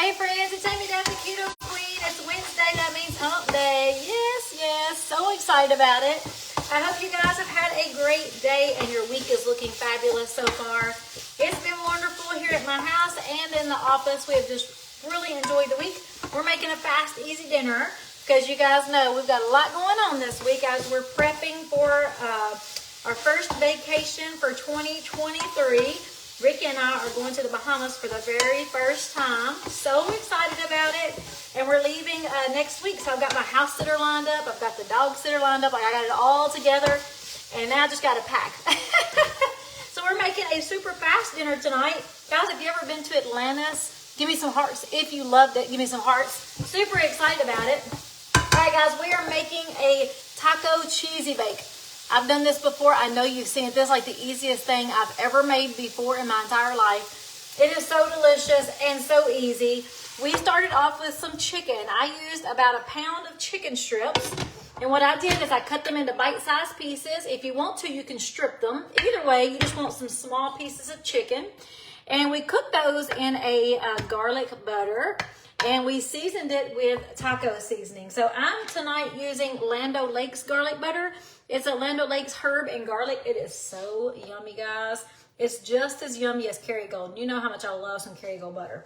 Hey friends, it's Amy down the Keto Queen. It's Wednesday, that means hump day. Yes, so excited about it. I hope you guys have had a great day and your week is looking fabulous so far. It's been wonderful here at my house and in the office. We have just really enjoyed the week. We're making a fast, easy dinner because you guys know we've got a lot going on this week as we're prepping for our first vacation for 2023. Ricky and I are going to the Bahamas for the very first time. So excited about it. And we're leaving next week. So I've got my house sitter lined up. I've got the dog sitter lined up. Like I got it all together. And now I just got to pack. So we're making a super fast dinner tonight. Guys, if you ever been to Atlantis, give me some hearts. If you loved it, give me some hearts. Super excited about it. All right, guys, we are making a taco cheesy bake. I've done this before. I know you've seen it. This is like the easiest thing I've ever made before in my entire life. It is so delicious and so easy. We started off with some chicken. I used about a pound of chicken strips. And what I did is I cut them into bite-sized pieces. If you want to, you can strip them. Either way, you just want some small pieces of chicken. And we cooked those in a garlic butter. And we seasoned it with taco seasoning. So I'm tonight using Land O'Lakes garlic butter. It's a Land O'Lakes herb and garlic. It is so yummy, guys. It's just as yummy as Kerrygold. You know how much I love some Kerrygold butter.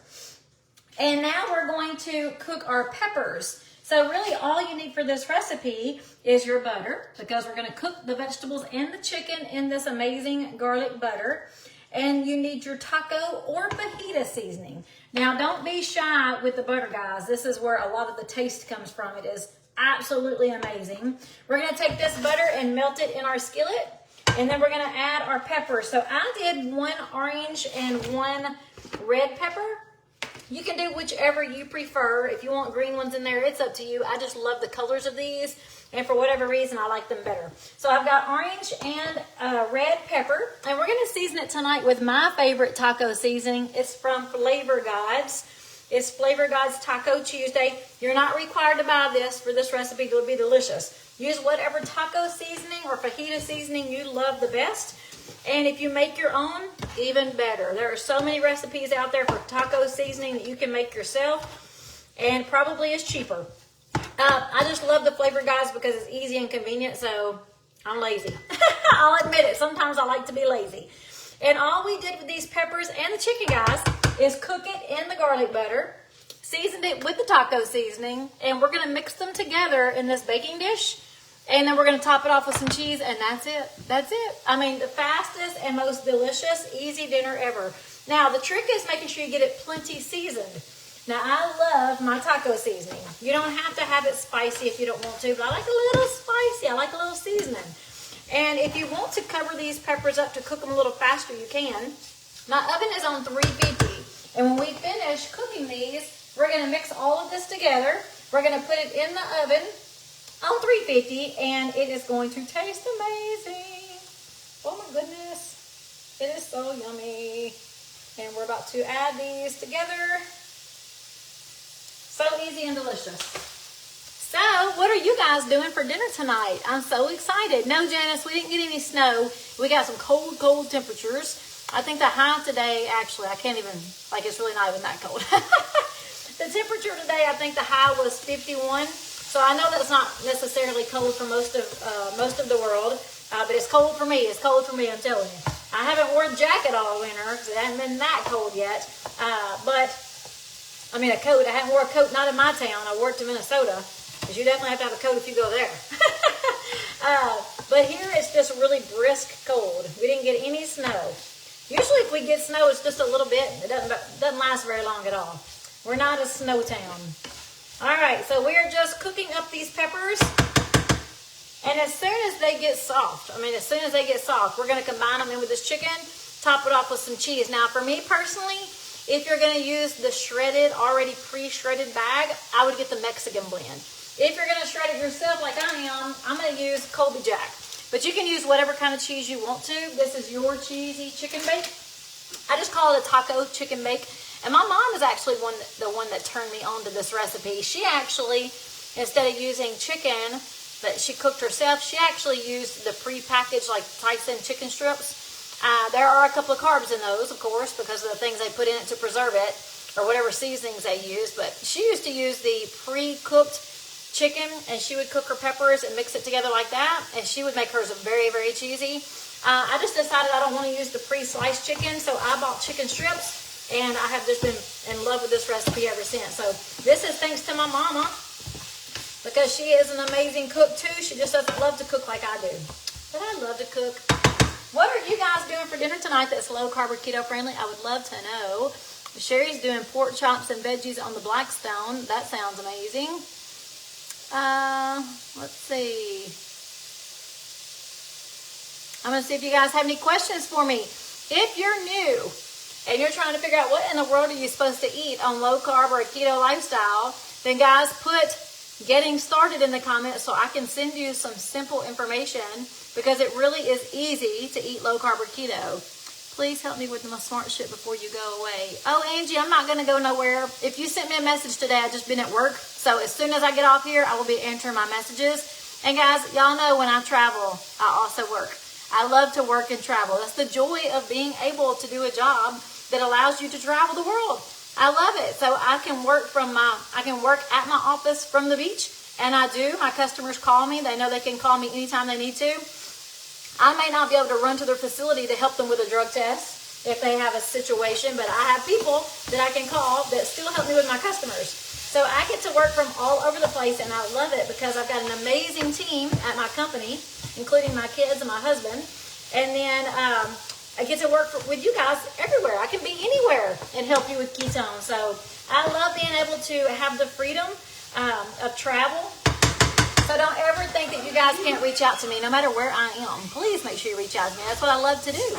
And now we're going to cook our peppers. So really all you need for this recipe is your butter, because we're going to cook the vegetables and the chicken in this amazing garlic butter. And you need your taco or fajita seasoning. Now, don't be shy with the butter, guys. This is where a lot of the taste comes from. It is absolutely amazing. We're going to take this butter and melt it in our skillet. And then we're going to add our peppers. So I did one orange and one red pepper. You can do whichever you prefer. If you want green ones in there, it's up to you. I just love the colors of these. And for whatever reason, I like them better. So I've got orange and red pepper. And we're going to season it tonight with my favorite taco seasoning. It's from Flavor Gods. It's Flavor Gods Taco Tuesday. You're not required to buy this for this recipe. It will be delicious. Use whatever taco seasoning or fajita seasoning you love the best. And if you make your own, even better. There are so many recipes out there for taco seasoning that you can make yourself. And probably is cheaper. I just love the Flavor Guys because it's easy and convenient, so I'm lazy. I'll admit it. Sometimes I like to be lazy. And all we did with these peppers and the chicken, guys, is cook it in the garlic butter, seasoned it with the taco seasoning, and we're going to mix them together in this baking dish. And then we're going to top it off with some cheese, and that's it. That's it. I mean, the fastest and most delicious, easy dinner ever. Now, the trick is making sure you get it plenty seasoned. Now, I love my taco seasoning. You don't have to have it spicy if you don't want to, but I like a little spicy. I like a little seasoning. And if you want to cover these peppers up to cook them a little faster, you can. My oven is on 350. And when we finish cooking these, we're going to mix all of this together. We're going to put it in the oven on 350, and it is going to taste amazing. Oh my goodness. It is so yummy. And we're about to add these together. So easy and delicious. So, what are you guys doing for dinner tonight? I'm so excited. No, Janice, we didn't get any snow. We got some cold, cold temperatures. I think the high today, actually, I can't even, like it's really not even that cold. The temperature today, I think the high was 51. So I know that's not necessarily cold for most of the world, but it's cold for me. It's cold for me, I'm telling you. I haven't worn a jacket all winter because it hasn't been that cold yet. A coat. I haven't worn a coat, not in my town. I wore it to Minnesota, because you definitely have to have a coat if you go there. But here it's just really brisk cold. We didn't get any snow. Usually if we get snow, it's just a little bit. It doesn't last very long at all. We're not a snow town. All right, so we're just cooking up these peppers. And as soon as they get soft, we're going to combine them in with this chicken, top it off with some cheese. Now, for me personally, if you're going to use the shredded, already pre-shredded bag, I would get the Mexican blend. If you're going to shred it yourself like I am, I'm going to use Colby Jack. But you can use whatever kind of cheese you want to. This is your cheesy chicken bake. I just call it a taco chicken bake. And my mom is actually the one that turned me on to this recipe. She actually, instead of using chicken that she cooked herself, she actually used the pre-packaged like Tyson chicken strips. There are a couple of carbs in those, of course, because of the things they put in it to preserve it. or whatever seasonings they use. But she used to use the pre-cooked chicken, and she would cook her peppers and mix it together like that, and she would make hers very, very cheesy. I just decided I don't want to use the pre-sliced chicken, so I bought chicken strips, and I have just been in love with this recipe ever since. So this is thanks to my mama, because she is an amazing cook too. She just doesn't love to cook like I do, but I love to cook. What are you guys doing for dinner tonight that's low carb or keto friendly? I would love to know. Sherry's doing pork chops and veggies on the Blackstone. That sounds amazing. Let's see. I'm going to see if you guys have any questions for me. If you're new and you're trying to figure out what in the world are you supposed to eat on low carb or a keto lifestyle, then guys, put getting started in the comments so I can send you some simple information, because it really is easy to eat low carb or keto. Please help me with my smart shit before you go away. Oh, Angie, I'm not going to go nowhere. If you sent me a message today, I've just been at work. So as soon as I get off here, I will be answering my messages. And guys, y'all know when I travel, I also work. I love to work and travel. That's the joy of being able to do a job that allows you to travel the world. I love it. So I can work at my office from the beach, and I do. My customers call me. They know they can call me anytime they need to. I may not be able to run to their facility to help them with a drug test if they have a situation, but I have people that I can call that still help me with my customers. So I get to work from all over the place, and I love it because I've got an amazing team at my company, including my kids and my husband. And then I get to work with you guys everywhere. I can be anywhere and help you with ketones. So I love being able to have the freedom of travel. So don't ever think that you guys can't reach out to me no matter where I am. Please make sure you reach out to me. That's what I love to do.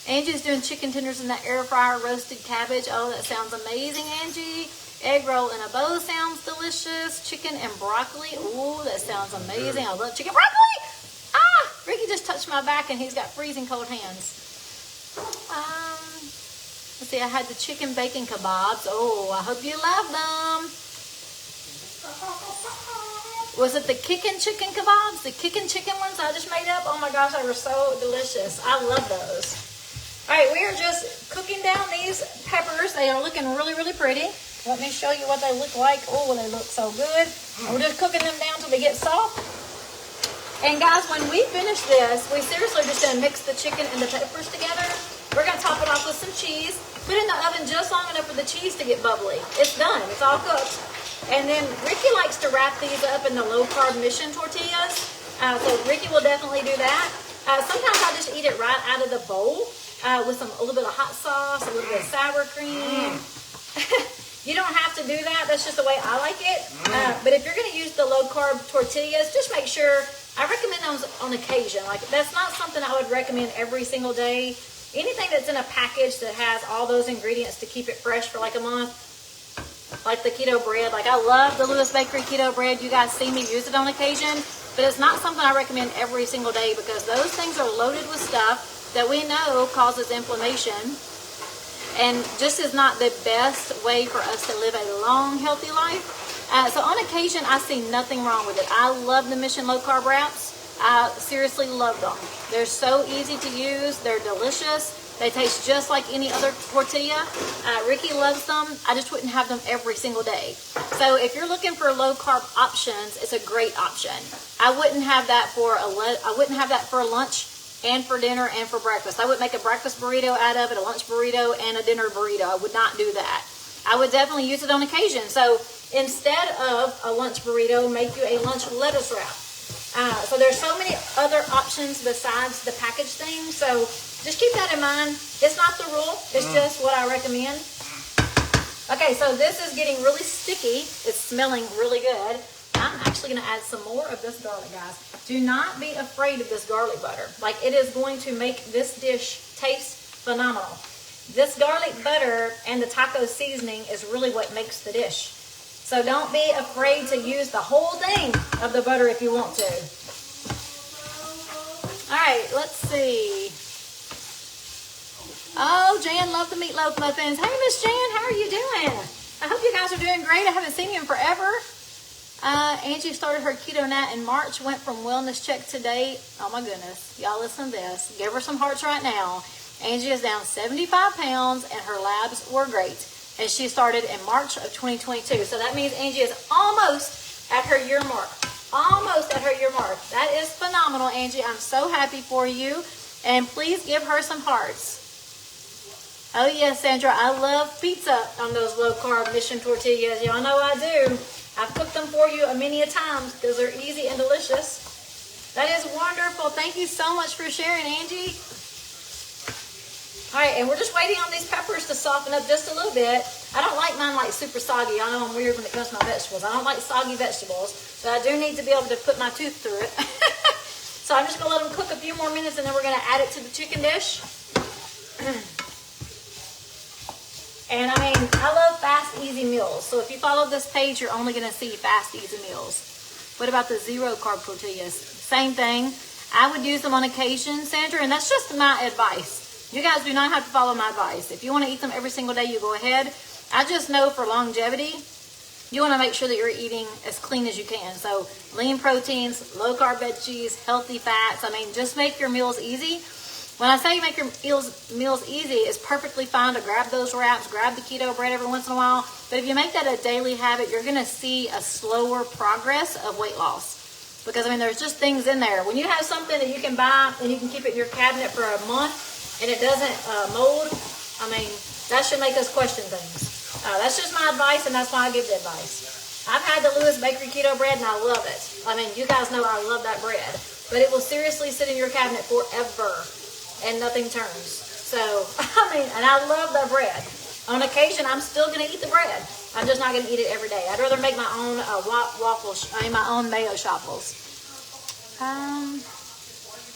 Angie's doing chicken tenders in the air fryer, roasted cabbage. Oh, that sounds amazing, Angie. Egg roll in a bow sounds delicious. Chicken and broccoli. Ooh, that sounds amazing. I love chicken broccoli. Ah, Ricky just touched my back and he's got freezing cold hands. Let's see, I had the chicken bacon kebabs. Oh, I hope you love them. Was it the kickin' chicken kebabs? The kickin' chicken ones I just made up? Oh my gosh, they were so delicious. I love those. All right, we are just cooking down these peppers. They are looking really, really pretty. Let me show you what they look like. Oh, they look so good. We're just cooking them down till they get soft. And guys, when we finish this, we seriously just gonna mix the chicken and the peppers together. We're gonna top it off with some cheese. Put it in the oven just long enough for the cheese to get bubbly. It's done, it's all cooked. And then Ricky likes to wrap these up in the low-carb mission tortillas. So Ricky will definitely do that. Sometimes I just eat it right out of the bowl with a little bit of hot sauce, a little bit of sour cream. You don't have to do that. That's just the way I like it. But if you're going to use the low-carb tortillas, just make sure. I recommend those on occasion. Like, that's not something I would recommend every single day. Anything that's in a package that has all those ingredients to keep it fresh for like a month, like the keto bread. Like, I love the Lewis Bakery keto bread. You guys see me use it on occasion, but it's not something I recommend every single day because those things are loaded with stuff that we know causes inflammation and just is not the best way for us to live a long, healthy life. So on occasion, I see nothing wrong with it. I love the Mission Low Carb wraps. I seriously love them. They're so easy to use. They're delicious. They taste just like any other tortilla. Ricky loves them. I just wouldn't have them every single day. So if you're looking for low carb options, it's a great option. I wouldn't have that for lunch and for dinner and for breakfast. I would make a breakfast burrito out of it, a lunch burrito, and a dinner burrito. I would not do that. I would definitely use it on occasion. So instead of a lunch burrito, make you a lunch lettuce wrap. So there's so many other options besides the packaged things. So just keep that in mind. It's not the rule. It's just what I recommend. Okay, so this is getting really sticky. It's smelling really good. I'm actually going to add some more of this garlic, guys. Do not be afraid of this garlic butter. Like, it is going to make this dish taste phenomenal. This garlic butter and the taco seasoning is really what makes the dish. So don't be afraid to use the whole thing of the butter if you want to. All right, let's see. Oh, Jan loved the meatloaf muffins. Hey, Miss Jan, how are you doing? I hope you guys are doing great. I haven't seen you in forever. Angie started her keto nat in March, went from wellness check to date. Oh my goodness, y'all listen to this. Give her some hearts right now. Angie is down 75 pounds and her labs were great. And she started in March of 2022. So that means Angie is almost at her year mark. Almost at her year mark. That is phenomenal, Angie. I'm so happy for you. And please give her some hearts. Oh yes, Sandra, I love pizza on those low-carb mission tortillas. Y'all know I do. I've cooked them for you many a times because they're easy and delicious. That is wonderful. Thank you so much for sharing, Angie. All right, and we're just waiting on these peppers to soften up just a little bit. I don't like mine like super soggy. I know I'm weird when it comes to my vegetables. I don't like soggy vegetables, but I do need to be able to put my tooth through it. So I'm just gonna let them cook a few more minutes and then we're gonna add it to the chicken dish. And I mean, I love fast, easy meals. So if you follow this page, you're only gonna see fast, easy meals. What about the zero carb tortillas? Same thing. I would use them on occasion, Sandra, and that's just my advice. You guys do not have to follow my advice. If you want to eat them every single day, you go ahead. I just know for longevity, you want to make sure that you're eating as clean as you can. So lean proteins, low carb veggies, healthy fats. I mean, just make your meals easy. When I say make your meals easy, it's perfectly fine to grab those wraps, grab the keto bread every once in a while. But if you make that a daily habit, you're going to see a slower progress of weight loss. Because, I mean, there's just things in there. When you have something that you can buy and you can keep it in your cabinet for a month and it doesn't mold, I mean, that should make us question things. That's just my advice, and that's why I give the advice. I've had the Lewis Bakery keto bread, and I love it. I mean, you guys know I love that bread. But it will seriously sit in your cabinet forever, and nothing turns. So, I mean, and I love that bread. On occasion, I'm still going to eat the bread. I'm just not going to eat it every day. I'd rather make my own waffles, my own mayo shuffles.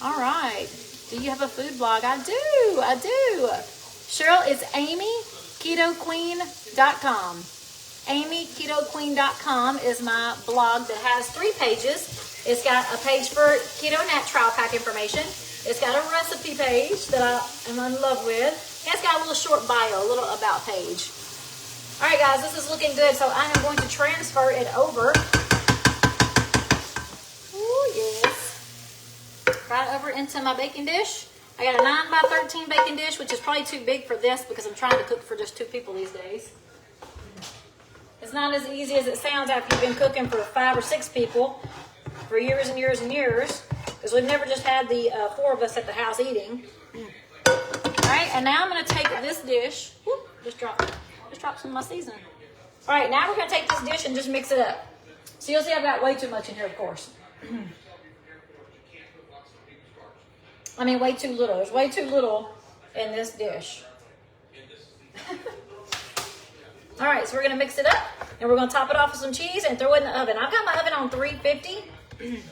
All right. Do you have a food blog? I do. Cheryl, it's AmyKetoQueen.com. AmyKetoQueen.com is my blog that has 3 pages. It's got a page for Keto Nat Trial Pack information. It's got a recipe page that I am in love with. And it's got a little short bio, a little about page. All right, guys, this is looking good. So I am going to transfer it over. Oh, yes. Right over into my baking dish. I got a 9x13 baking dish, which is probably too big for this because I'm trying to cook for just 2 people these days. It's not as easy as it sounds after you've been cooking for 5 or 6 people for years and years and years, because we've never just had the 4 of us at the house eating. All right, and now I'm going to take this dish. Whoop, just drop some of my seasoning. All right, now we're going to take this dish and just mix it up. So you'll see I've got way too much in here, of course. I mean, way too little. There's way too little in this dish. All right, so we're going to mix it up, and we're going to top it off with some cheese and throw it in the oven. I've got my oven on 350. You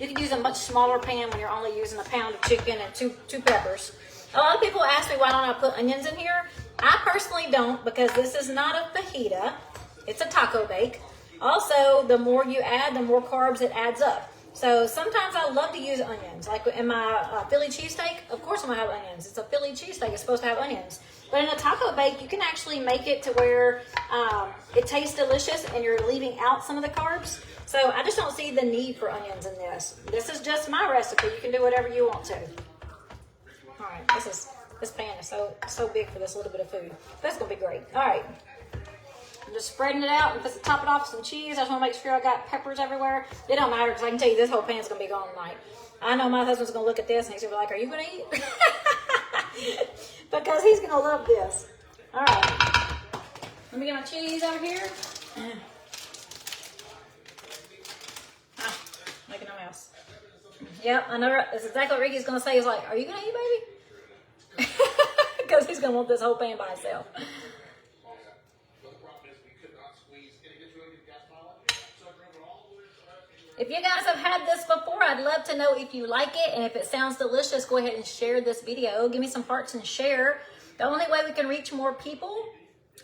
can use a much smaller pan when you're only using a pound of chicken and two peppers. A lot of people ask me why don't I put onions in here. I personally don't, because this is not a fajita. It's a taco bake. Also, the more you add, the more carbs it adds up. So sometimes I love to use onions. Like in my Philly cheesesteak, of course I'm going to have onions. It's a Philly cheesesteak. It's supposed to have onions. But in a taco bake, you can actually make it to where it tastes delicious and you're leaving out some of the carbs. So I just don't see the need for onions in this. This is just my recipe. You can do whatever you want to. All right, this pan is so big for this little bit of food. That's going to be great. All right. I'm just spreading it out and just top it off with some cheese. I just want to make sure I got peppers everywhere. It don't matter, because I can tell you this whole pan's going to be gone tonight. I know my husband's going to look at this and he's going to be like, are you going to eat? Because he's going to love this. All right. Let me get my cheese over here. Making a mess. Yep, I know. That's exactly what Ricky's going to say. He's like, are you going to eat, baby? Because he's going to want this whole pan by himself. If you guys have had this before, I'd love to know if you like it, and if it sounds delicious, go ahead and share this video. Give me some hearts and share. The only way we can reach more people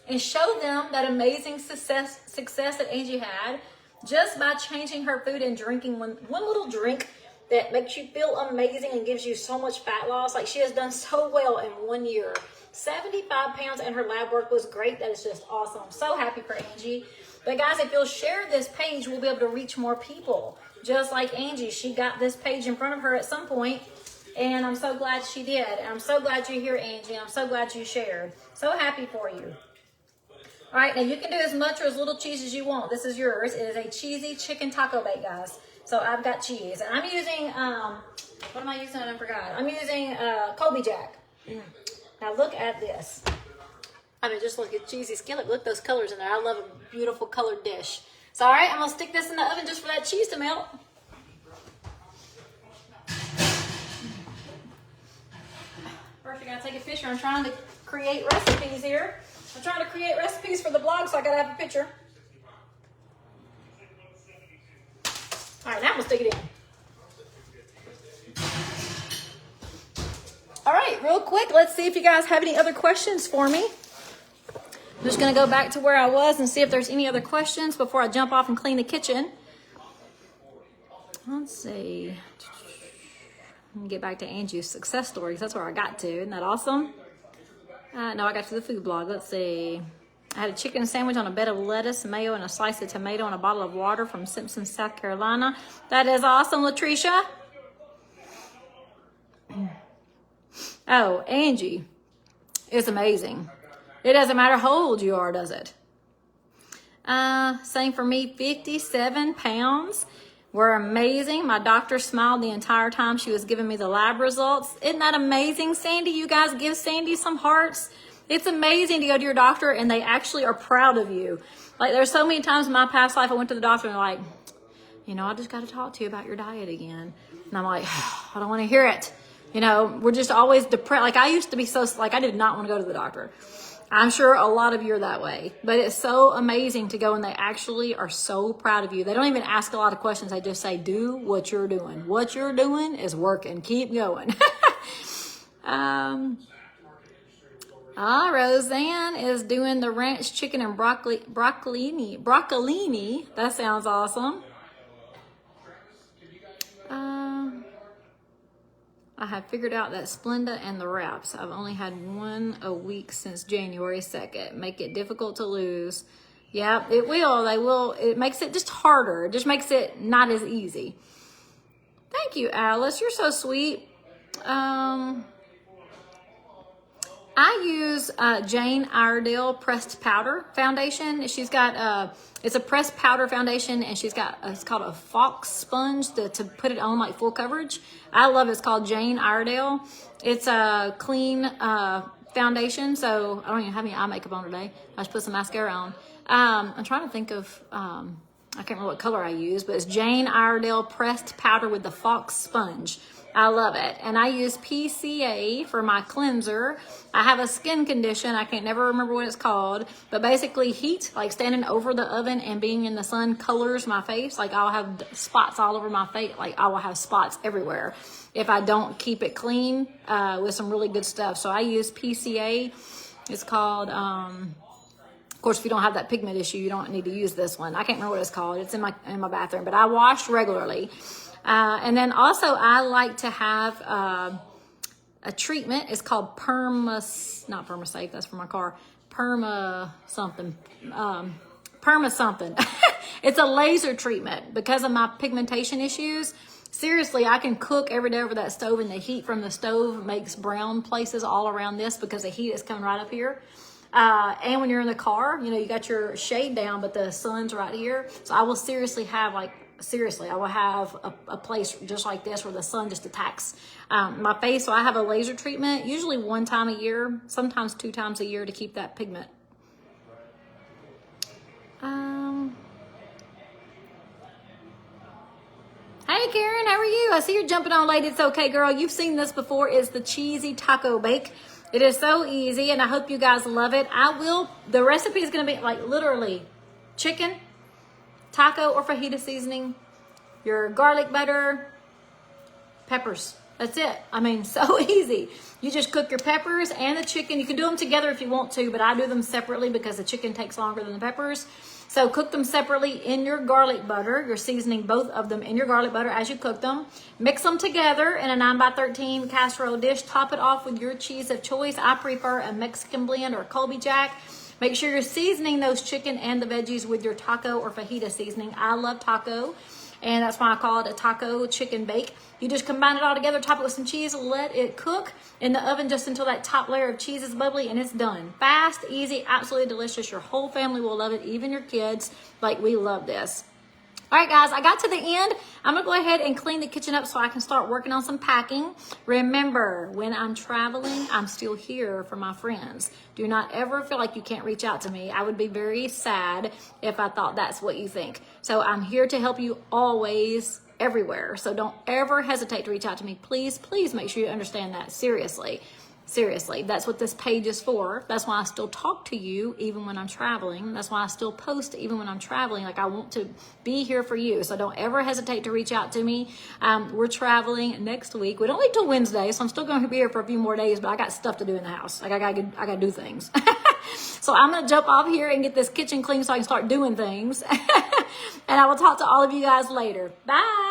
and show them that amazing success that Angie had, just by changing her food and drinking one little drink that makes you feel amazing and gives you so much fat loss. Like, she has done so well in 1 year. 75 pounds, and her lab work was great. That is just awesome. I'm so happy for Angie. But guys, if you'll share this page, we'll be able to reach more people. Just like Angie, she got this page in front of her at some point, And I'm so glad she did. And I'm so glad you're here, Angie. I'm so glad you shared. So happy for you. All right, now you can do as much or as little cheese as you want. This is yours. It is a cheesy chicken taco bake, guys. So I've got cheese. And I'm using, what am I using? I forgot. I'm using Colby Jack. Now look at this. I mean, just look at cheesy skillet. Look, those colors in there. I love a beautiful colored dish. So, all right, I'm going to stick this in the oven just for that cheese to melt. First, I got to take a picture. I'm trying to create recipes here. I'm trying to create recipes for the blog, so I got to have a picture. All right, now I'm going to stick it in. All right, real quick, let's see if you guys have any other questions for me. I'm just going to go back to where I was and see if there's any other questions before I jump off and clean the kitchen. Let's see. Let me get back to Angie's success stories. That's where I got to. Isn't that awesome? No, I got to the food blog. Let's see. I had a chicken sandwich on a bed of lettuce, mayo, and a slice of tomato and a bottle of water from Simpson, South Carolina. That is awesome, Latricia. Oh, Angie is amazing. It doesn't matter how old you are, does it? Same for me, 57 pounds. Were amazing. My doctor smiled the entire time she was giving me the lab results. Isn't that amazing, Sandy? You guys give Sandy some hearts. It's amazing to go to your doctor and they actually are proud of you. Like there's so many times in my past life I went to the doctor and they're like, you know, I just got to talk to you about your diet again. And I'm like, I don't want to hear it. You know, we're just always depressed. Like I used to be so, like I did not want to go to the doctor. I'm sure a lot of you are that way, but it's so amazing to go and they actually are so proud of you. They don't even ask a lot of questions. They just say, do what you're doing. What you're doing is working. Keep going. Roseanne is doing the ranch chicken and broccolini. That sounds awesome. I have figured out that Splenda and the wraps. I've only had one a week since January 2nd. Make it difficult to lose. Yeah, it will. They will. It makes it just harder. It just makes it not as easy. Thank you, Alice. You're so sweet. I use Jane Iredale Pressed Powder Foundation. She's got, it's a pressed powder foundation, and she's got, it's called a Fox sponge to put it on like full coverage. I love it. It's called Jane Iredale. It's a clean foundation, so I don't even have any eye makeup on today. I just put some mascara on. I'm trying to think of, I can't remember what color I use, but it's Jane Iredale Pressed Powder with the Fox sponge. I love it. And I use PCA for my cleanser. I have a skin condition. I can't never remember what it's called. But basically heat, like standing over the oven and being in the sun colors my face. Like I'll have spots all over my face. Like I will have spots everywhere if I don't keep it clean with some really good stuff. So I use PCA. It's called, of course, if you don't have that pigment issue, you don't need to use this one. I can't remember what it's called. It's in my bathroom. But I wash regularly. And then also I like to have a treatment. It's called not Permasafe, that's for my car. Perma something. It's a laser treatment because of my pigmentation issues. Seriously, I can cook every day over that stove, and the heat from the stove makes brown places all around this because the heat is coming right up here. And when you're in the car, you know, you got your shade down, but the sun's right here. So I will seriously have I will have a place just like this where the sun just attacks my face. So I have a laser treatment, usually 1 time a year, sometimes 2 times a year to keep that pigment. Hey Karen, how are you? I see you're jumping on late. It's okay, girl. You've seen this before. It's the cheesy taco bake. It is so easy, and I hope you guys love it. The recipe is going to be like literally chicken, taco or fajita seasoning, your garlic butter, peppers. That's it. I mean, so easy. You just cook your peppers and the chicken. You can do them together if you want to, but I do them separately because the chicken takes longer than the peppers. So cook them separately in your garlic butter. You're seasoning both of them in your garlic butter as you cook them. Mix them together in a 9x13 casserole dish. Top it off with your cheese of choice. I prefer a Mexican blend or Colby Jack. Make sure you're seasoning those chicken and the veggies with your taco or fajita seasoning. I love taco. and that's why I call it a taco chicken bake. You just combine it all together, top it with some cheese, let it cook in the oven just until that top layer of cheese is bubbly, and it's done. Fast, easy, absolutely delicious. Your whole family will love it, even your kids. Like, we love this. All right, guys, I got to the end. I'm going to go ahead and clean the kitchen up so I can start working on some packing. Remember, when I'm traveling, I'm still here for my friends. Do not ever feel like you can't reach out to me. I would be very sad if I thought that's what you think. So I'm here to help you always, everywhere. So don't ever hesitate to reach out to me. Please, please make sure you understand that. Seriously. Seriously, that's what this page is for. That's why I still talk to you even when I'm traveling. That's why I still post even when I'm traveling. Like, I want to be here for you. So don't ever hesitate to reach out to me. We're traveling next week. We don't leave till Wednesday, so I'm still going to be here for a few more days, but I got stuff to do in the house. Like, I gotta do things. So I'm going to jump off here and get this kitchen clean so I can start doing things. And I will talk to all of you guys later. Bye.